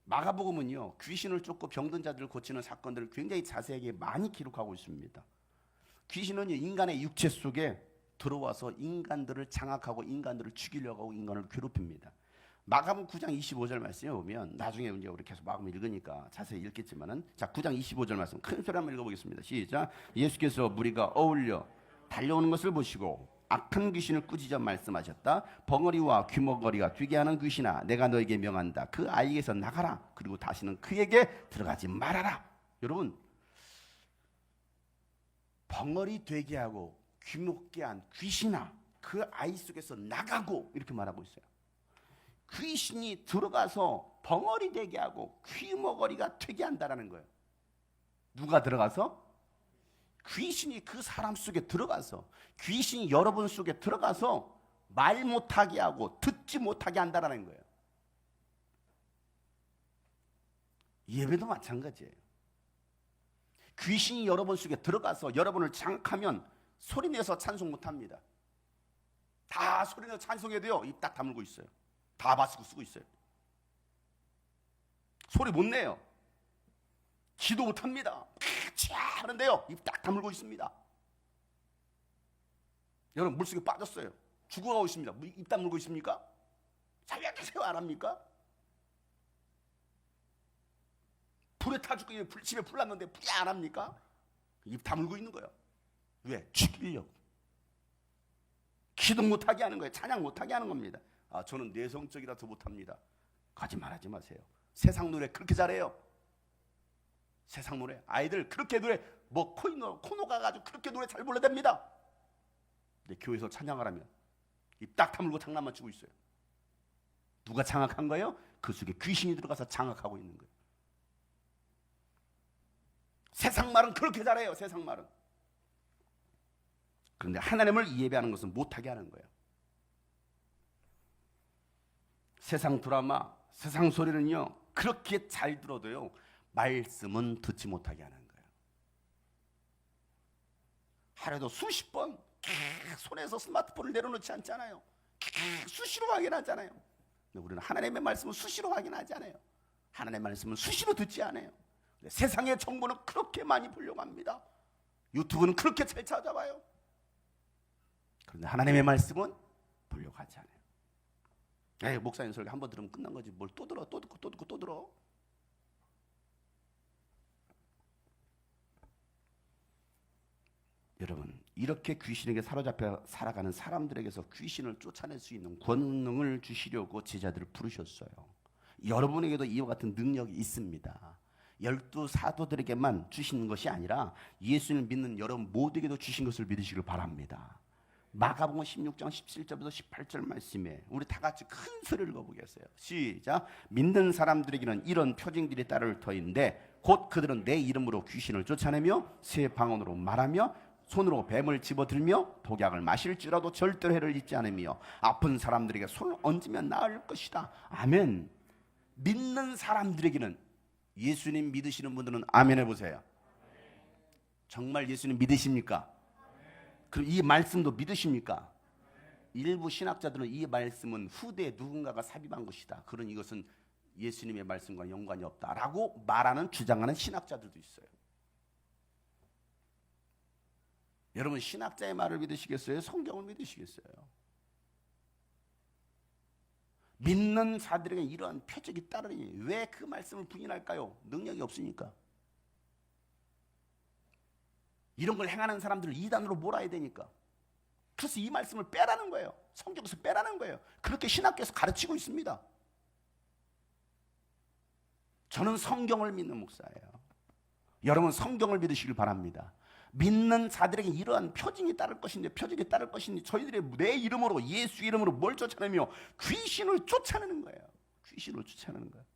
마가복음은요, 귀신을 쫓고 병든 자들을 고치는 사건들을 굉장히 자세하게 많이 기록하고 있습니다. 귀신은 인간의 육체 속에 들어와서 인간들을 장악하고 인간들을 죽이려고 하고 인간을 괴롭힙니다. 마가복음 9장 25절 말씀에 보면, 나중에 이제 우리 계속 마가복음 읽으니까 자세히 읽겠지만은, 자, 9장 25절 말씀 큰 소리 한번 읽어보겠습니다. 시작. 예수께서 무리가 어울려 달려오는 것을 보시고 악한 귀신을 꾸짖어 말씀하셨다. 벙어리와 귀머거리가 뛰게 하는 귀신아, 내가 너에게 명한다. 그 아이에게서 나가라. 그리고 다시는 그에게 들어가지 말아라. 여러분, 벙어리 되게 하고 귀먹게 한 귀신아, 그 아이 속에서 나가고, 이렇게 말하고 있어요. 귀신이 들어가서 벙어리 되게 하고 귀머거리가 되게 한다는 거예요. 누가 들어가서? 귀신이 그 사람 속에 들어가서, 귀신이 여러분 속에 들어가서 말 못하게 하고 듣지 못하게 한다는 거예요. 예배도 마찬가지예요. 귀신이 여러분 속에 들어가서 여러분을 장악하면 소리내서 찬송 못합니다. 다 소리내서 찬송해도요, 입 딱 다물고 있어요. 다 마스크 쓰고 있어요. 소리 못 내요. 기도 못합니다. 하는데요, 입 딱 다물고 있습니다. 여러분, 물속에 빠졌어요. 죽어가고 있습니다. 입 다물고 있습니까? 살려주세요 안 합니까? 불에 타 죽고 집에 불 났는데 불이 안 합니까? 입 다물고 있는 거예요. 왜? 죽이려고. 기도 못하게 하는 거예요. 찬양 못하게 하는 겁니다. 저는 내성적이라서 못합니다. 거짓말하지 마세요. 세상 노래 그렇게 잘해요. 세상 노래 아이들 그렇게 노래 코너 가가지고 그렇게 노래 잘 불러댑니다. 근데 교회에서 찬양하라면 입 딱 다물고 장난만 치고 있어요. 누가 장악한 거예요? 그 속에 귀신이 들어가서 장악하고 있는 거예요. 세상 말은 그렇게 잘해요. 세상 말은. 그런데 하나님을 예배하는 것은 못하게 하는 거예요. 세상 드라마, 세상 소리는요 그렇게 잘 들어도요 말씀은 듣지 못하게 하는 거예요. 하루에도 수십 번 손에서 스마트폰을 내려놓지 않잖아요. 수시로 확인하잖아요. 근데 우리는 하나님의 말씀을 수시로 확인하지 않아요. 하나님의 말씀은 수시로 듣지 않아요. 세상의 정보는 그렇게 많이 보려고 합니다. 유튜브는 그렇게 잘 찾아봐요. 그런데 하나님의 말씀은 보려고 하지 않아요. 에이, 목사님 설교 한번 들으면 끝난 거지. 뭘 또 들어, 또 듣고 또 듣고 또 들어. 여러분, 이렇게 귀신에게 사로잡혀 살아가는 사람들에게서 귀신을 쫓아낼 수 있는 권능을 주시려고 제자들을 부르셨어요. 여러분에게도 이와 같은 능력이 있습니다. 12 사도들에게만 주시는 것이 아니라 예수를 믿는 여러분 모두에게도 주신 것을 믿으시길 바랍니다. 마가복음 16장 17절부터 18절 말씀에 우리 다 같이 큰 소리를 읽어보겠어요. 시작. 믿는 사람들에게는 이런 표징들이 따를 터인데 곧 그들은 내 이름으로 귀신을 쫓아내며 새 방언으로 말하며 손으로 뱀을 집어들며 독약을 마실지라도 절대로 해를 잊지 않으며 아픈 사람들에게 손을 얹으면 나을 것이다. 아멘. 믿는 사람들에게는, 예수님 믿으시는 분들은 아멘 해보세요. 정말 예수님 믿으십니까? 그럼 이 말씀도 믿으십니까? 일부 신학자들은 이 말씀은 후대에 누군가가 삽입한 것이다. 그런 이것은 예수님의 말씀과 연관이 없다라고 말하는 주장하는 신학자들도 있어요. 여러분 신학자의 말을 믿으시겠어요? 성경을 믿으시겠어요? 믿는 자들에게 이러한 표적이 따르니 왜 그 말씀을 부인할까요? 능력이 없으니까. 이런 걸 행하는 사람들을 이단으로 몰아야 되니까. 그래서 이 말씀을 빼라는 거예요. 성경에서 빼라는 거예요. 그렇게 신학교에서 가르치고 있습니다. 저는 성경을 믿는 목사예요. 여러분 성경을 믿으시길 바랍니다. 믿는 자들에게 이러한 표징이 따를 것인데, 표적이 따를 것인데 저희들의 내 이름으로, 예수 이름으로 뭘 쫓아내며 귀신을 쫓아내는 거예요. 귀신을 쫓아내는 거예요.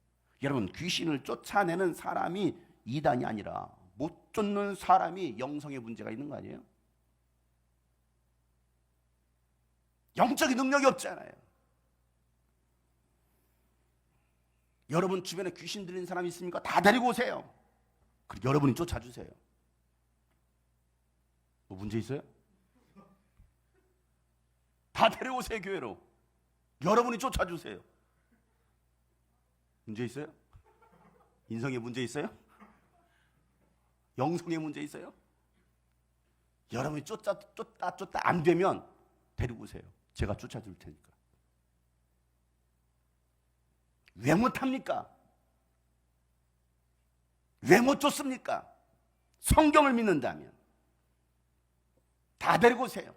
여러분 귀신을 쫓아내는 사람이 이단이 아니라 못 쫓는 사람이 영성의 문제가 있는 거 아니에요? 영적인 능력이 없잖아요. 여러분 주변에 귀신 들린 사람이 있습니까? 다 데리고 오세요. 그리고 여러분이 쫓아주세요. 뭐 문제 있어요? 다 데려오세요 교회로. 여러분이 쫓아주세요. 문제 있어요? 인성에 문제 있어요? 영성에 문제 있어요? 여러분이 쫓다 안 되면 데리고 오세요. 제가 쫓아줄 테니까. 왜 못합니까? 왜 못 쫓습니까? 성경을 믿는다면 다 데리고 오세요.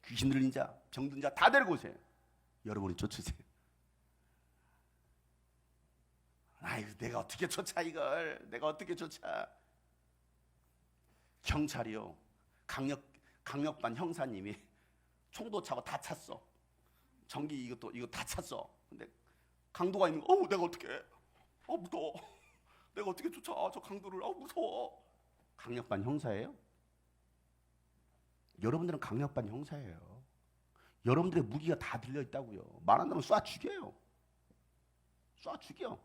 귀신 들린 자, 병든 자 다 데리고 오세요. 여러분이 쫓으세요. 아유, 내가 어떻게 쫓아 이걸? 내가 어떻게 쫓아? 경찰이요. 강력반 형사님이 총도 차고 다 찼어. 전기 이거 다 찼어. 근데 강도가 있는 거. 내가 어떻게? 무서워. 내가 어떻게 쫓아? 저 강도를. 무서워. 강력반 형사예요? 여러분들은 강력반 형사예요. 여러분들의 무기가 다 들려 있다고요. 말한다면 쏴 죽여요. 쏴 죽여.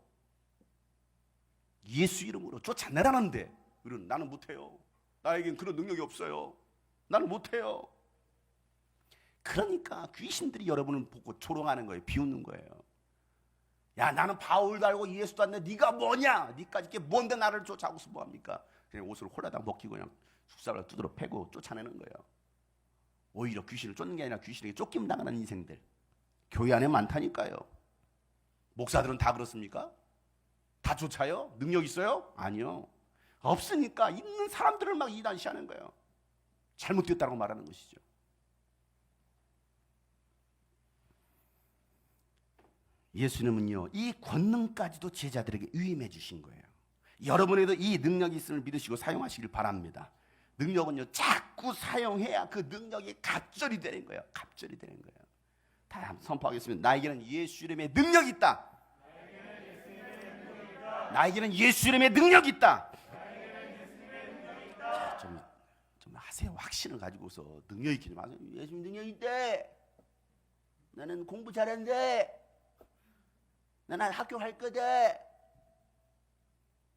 예수 이름으로 쫓아내라는데 우리는 나는 못해요. 나에겐 그런 능력이 없어요. 나는 못해요. 그러니까 귀신들이 여러분을 보고 조롱하는 거예요. 비웃는 거예요. 야, 나는 바울도 알고 예수도 안 돼. 네가 뭐냐? 네까지 이게 뭔데 나를 쫓아오고서 뭐합니까? 그냥 옷을 홀라당 벗기고 그냥 숙사를 두드러 패고 쫓아내는 거예요. 오히려 귀신을 쫓는 게 아니라 귀신에게 쫓김 당하는 인생들 교회 안에 많다니까요. 목사들은 다 그렇습니까? 다 쫓아요? 능력 있어요? 아니요. 없으니까 있는 사람들을 막 이단시하는 거예요. 잘못됐다고 말하는 것이죠. 예수님은요, 이 권능까지도 제자들에게 위임해 주신 거예요. 여러분에도 이 능력이 있음을 믿으시고 사용하시길 바랍니다. 능력은요, 자꾸 사용해야 그 능력이 갑절이 되는 거예요. 갑절이 되는 거예요. 다 한번 선포하겠습니다. 나에게는 예수 이름의 능력이 있다. 나에게는 예수 이름의 능력이 있다. 자, 좀 하세요. 확신을 가지고서 능력 있게 좀 하세요. 예수님 능력 있대. 나는 공부 잘하는데. 나는 학교 갈 거다.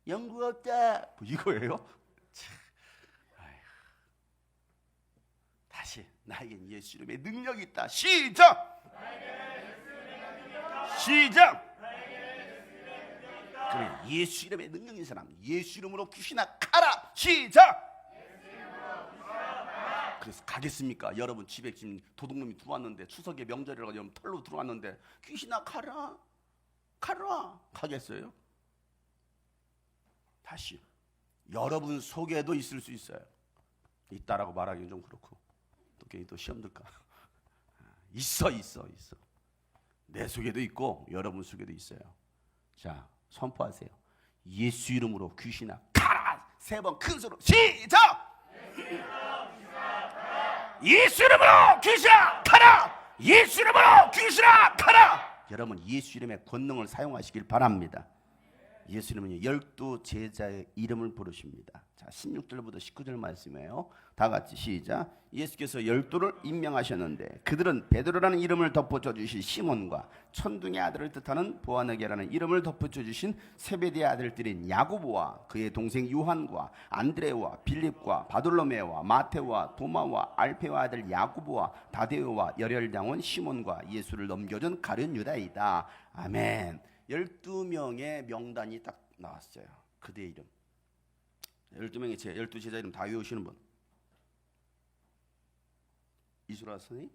연구 없다. 뭐 이거예요? 참. 다시 나에겐 예수 이름의 능력이 있다. 시작. 시작. 그래, 예수 이름의 능력인 사람, 예수 이름으로 귀신아 가라. 시작. 그래서 가겠습니까? 여러분 집에 지금 도둑놈이 들어왔는데, 추석에 명절이라고 여러분 털로 들어왔는데 귀신아 가라. 가라. 가겠어요? 다시 여러분 속에도 있을 수 있어요. 있다라고 말하기는 좀 그렇고, 또 괜히 또 시험 들까? 있어. 내 속에도 있고 여러분 속에도 있어요. 자, 선포하세요. 예수 이름으로 귀신아 가라. 3번 큰 소리로 시작. 예수 이름으로 귀신아 가라. 예수 이름으로 귀신아 가라. 여러분 예수 이름의 권능을 사용하시길 바랍니다. 예수님은요 12제자의 이름을 부르십니다. 자, 16절부터 19절 말씀이에요. 다 같이 시작. 예수께서 12를 임명하셨는데 그들은 베드로라는 이름을 덧붙여 주신 시몬과 천둥의 아들을 뜻하는 보아너게라는 이름을 덧붙여 주신 세베대의 아들들인 야고보와 그의 동생 요한과 안드레와 빌립과 바돌로메와 마테와 도마와 알페와 아들 야고보와 다데오와 열혈당원 시몬과 예수를 넘겨준 가룟 유다이다. 아멘. 12명의 명단이 딱 나왔어요. 그들의 이름. 12명의 12제자 이름 다 외우시는 분? 이수라 선생님?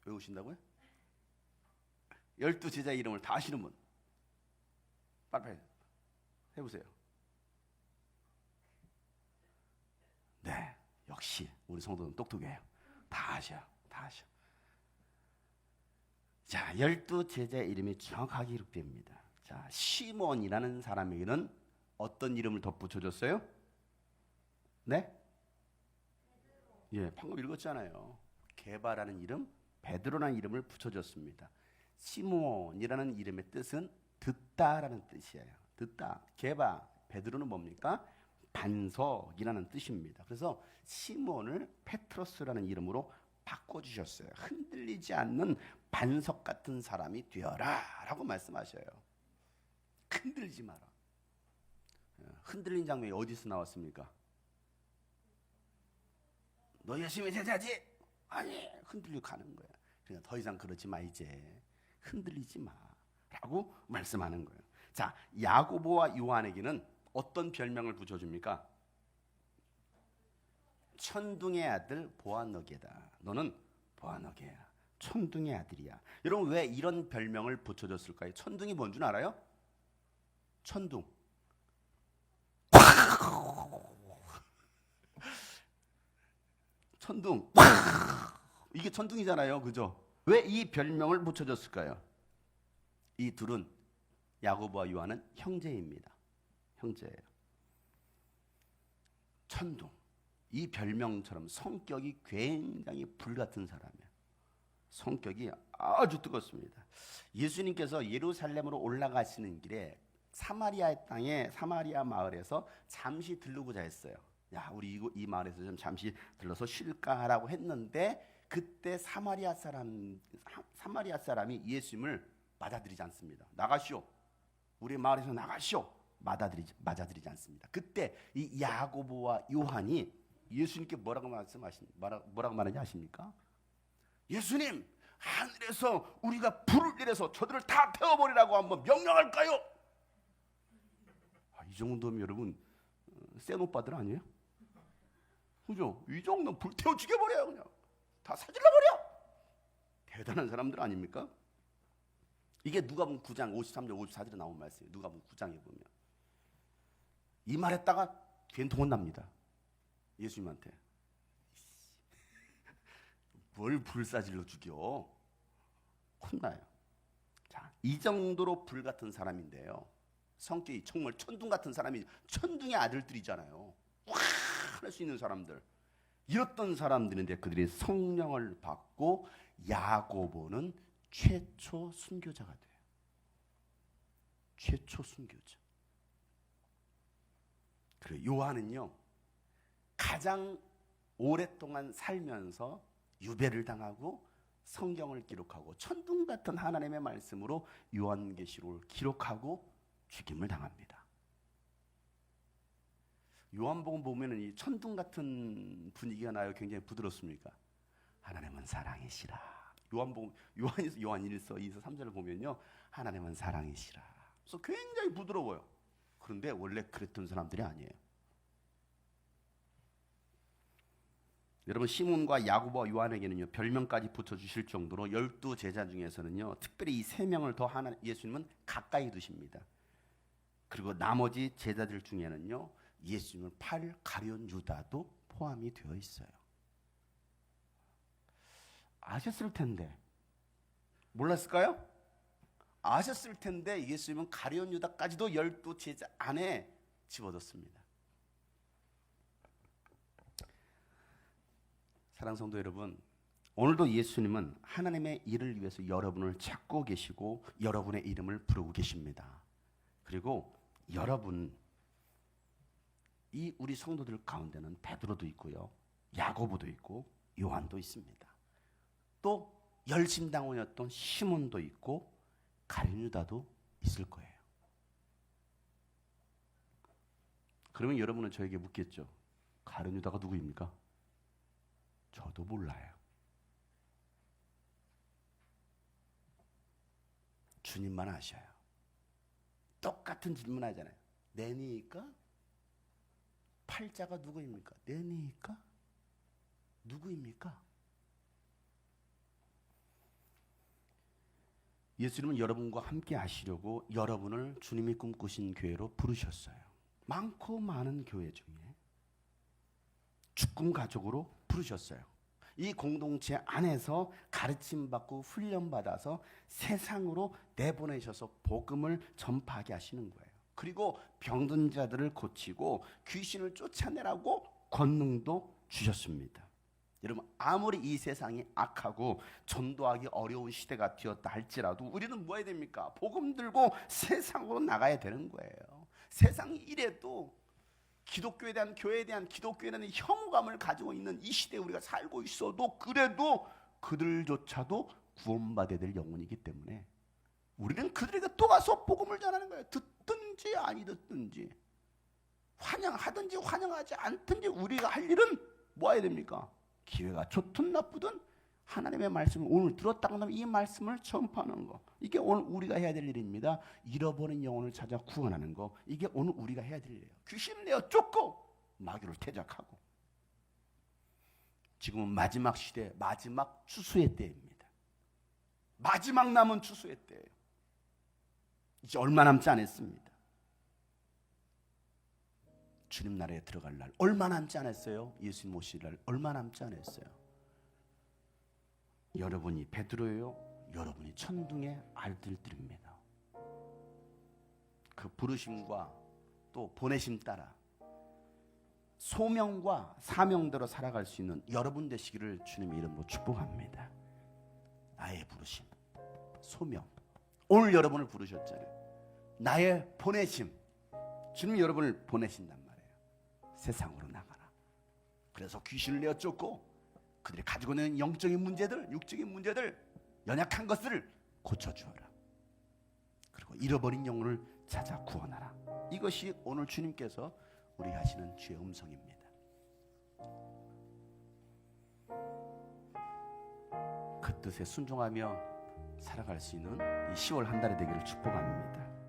외우신다고요? 12제자 이름을 다 아시는 분? 빨리 해보세요. 네, 역시 우리 성도는 똑똑해요. 다 아셔. 자, 12제자의 이름이 정확하게 기록됩니다. 자, 시몬이라는 사람에게는 어떤 이름을 덧붙여줬어요? 네? 예, 방금 읽었잖아요. 게바라는 이름, 베드로라는 이름을 붙여줬습니다. 시몬이라는 이름의 뜻은 듣다라는 뜻이에요. 듣다. 게바, 베드로는 뭡니까? 반석이라는 뜻입니다. 그래서 시몬을 페트로스라는 이름으로 바꿔주셨어요. 흔들리지 않는 반석 같은 사람이 되어라 라고 말씀하셔요. 흔들리지 마라. 흔들린 장면이 어디서 나왔습니까? 너 예수님의 제자지? 아니, 흔들리고 가는 거야. 그러니까 더 이상 그러지 마. 이제 흔들리지 마 라고 말씀하는 거예요. 자, 야고보와 요한에게는 어떤 별명을 붙여줍니까? 천둥의 아들 보아너게다. 너는 보아너게야. 천둥의 아들이야. 여러분 왜 이런 별명을 붙여줬을까요? 천둥이 뭔 줄 알아요? 천둥. 천둥. 이게 천둥이잖아요. 그죠? 왜 이 별명을 붙여줬을까요? 이 둘은 야고보와 요한은 형제입니다. 형제예요. 천둥. 이 별명처럼 성격이 굉장히 불같은 사람이에요. 성격이 아주 뜨겁습니다. 예수님께서 예루살렘으로 올라가시는 길에 사마리아 땅에 사마리아 마을에서 잠시 들르고자 했어요. 야, 우리 이 마을에서 좀 잠시 들러서 쉴까라고 했는데 그때 사마리아 사람이 예수님을 맞아들이지 않습니다. 나가시오. 우리 마을에서 나가시오. 맞아들이지 않습니다. 그때 이 야고보와 요한이 예수님께 뭐라고 말하는지 아십니까? 예수님, 하늘에서 우리가 불을 내려서 저들을 다 태워버리라고 한번 명령할까요? 이 정도면 여러분 센 오빠들 아니에요? 그죠? 이 정도면 불태워 죽여버려요. 그냥 다 사질러버려. 대단한 사람들 아닙니까? 이게 누가복음 9장 53절 54절에 나온 말씀이에요. 누가복음 9장에 보면 이 말했다가 괜히 혼납니다. 예수님한테 뭘 불사질러 죽여? 혼나요. 이 정도로 불같은 사람인데요. 성격이 정말 천둥 같은 사람이, 천둥의 아들들이잖아요. 와 할 수 있는 사람들. 이랬던 사람들인데 그들이 성령을 받고 야고보는 최초 순교자가 돼요. 최초 순교자. 그리고 요한은요, 가장 오랫동안 살면서 유배를 당하고 성경을 기록하고 천둥 같은 하나님의 말씀으로 요한계시록을 기록하고 죽임을 당합니다. 요한복음 보면은 이 천둥 같은 분위기가 나요. 굉장히 부드럽습니까? 하나님은 사랑이시라. 요한복음 요한 1서 2서 3절을 보면요, 하나님은 사랑이시라. 그래서 굉장히 부드러워요. 그런데 원래 그랬던 사람들이 아니에요. 여러분, 시몬과 야고보와 요한에게는요 별명까지 붙여주실 정도로 12제자 중에서는요 특별히 이 3명을 더 예수님은 가까이 두십니다. 그리고 나머지 제자들 중에는요 예수님을 팔 가룟 유다도 포함이 되어 있어요. 아셨을 텐데 몰랐을까요? 아셨을 텐데 예수님은 가룟 유다까지도 12제자 안에 집어넣습니다. 사랑하는 성도 여러분, 오늘도 예수님은 하나님의 일을 위해서 여러분을 찾고 계시고 여러분의 이름을 부르고 계십니다. 그리고 여러분, 이 우리 성도들 가운데는 베드로도 있고요, 야고보도 있고 요한도 있습니다. 또 열심당원이었던 시몬도 있고 가룟 유다도 있을 거예요. 그러면 여러분은 저에게 묻겠죠. 가룟 유다가 누구입니까? 저도 몰라요. 주님만 아셔요. 똑같은 질문 하잖아요. 내니까? 팔자가 누구입니까? 내니까? 누구입니까? 예수님은 여러분과 함께 하시려고 여러분을 주님이 꿈꾸신 교회로 부르셨어요. 많고 많은 교회 중에 죽금 가족으로 부르셨어요. 이 공동체 안에서 가르침받고 훈련받아서 세상으로 내보내셔서 복음을 전파하게 하시는 거예요. 그리고 병든 자들을 고치고 귀신을 쫓아내라고 권능도 주셨습니다. 여러분, 아무리 이 세상이 악하고 전도하기 어려운 시대가 되었다 할지라도 우리는 뭐 해야 됩니까? 복음 들고 세상으로 나가야 되는 거예요. 세상이 이래도 기독교에 대한, 교회에 대한, 기독교에 대한 혐오감을 가지고 있는 이 시대에 우리가 살고 있어도 그래도 그들조차도 구원받아야 될 영혼이기 때문에 우리는 그들에게 또 가서 복음을 전하는 거예요. 듣든지 아니 듣든지, 환영하든지 환영하지 않든지 우리가 할 일은 뭐 해야 됩니까? 기회가 좋든 나쁘든 하나님의 말씀을 오늘 들었다고 하면 이 말씀을 전파하는 거, 이게 오늘 우리가 해야 될 일입니다. 잃어버린 영혼을 찾아 구원하는 거, 이게 오늘 우리가 해야 될 일이에요. 귀신을 내어 쫓고 마귀를 퇴적하고. 지금은 마지막 시대, 마지막 추수의 때입니다. 마지막 남은 추수의 때예요. 이제 얼마 남지 않았습니다. 주님 나라에 들어갈 날 얼마 남지 않았어요. 예수님 오실 날 얼마 남지 않았어요. 여러분이 베드로예요. 여러분이 천둥의 아들들입니다. 그 부르심과 또 보내심 따라 소명과 사명대로 살아갈 수 있는 여러분 되시기를 주님의 이름으로 축복합니다. 나의 부르심, 소명, 오늘 여러분을 부르셨잖아요. 나의 보내심, 주님 여러분을 보내신단 말이에요. 세상으로 나가라. 그래서 귀신을 내어 쫓고 그들이 가지고 있는 영적인 문제들, 육적인 문제들, 연약한 것들을 고쳐주어라. 그리고 잃어버린 영혼을 찾아 구원하라. 이것이 오늘 주님께서 우리 하시는 주의 음성입니다. 그 뜻에 순종하며 살아갈 수 있는 이 10월 한 달이 되기를 축복합니다.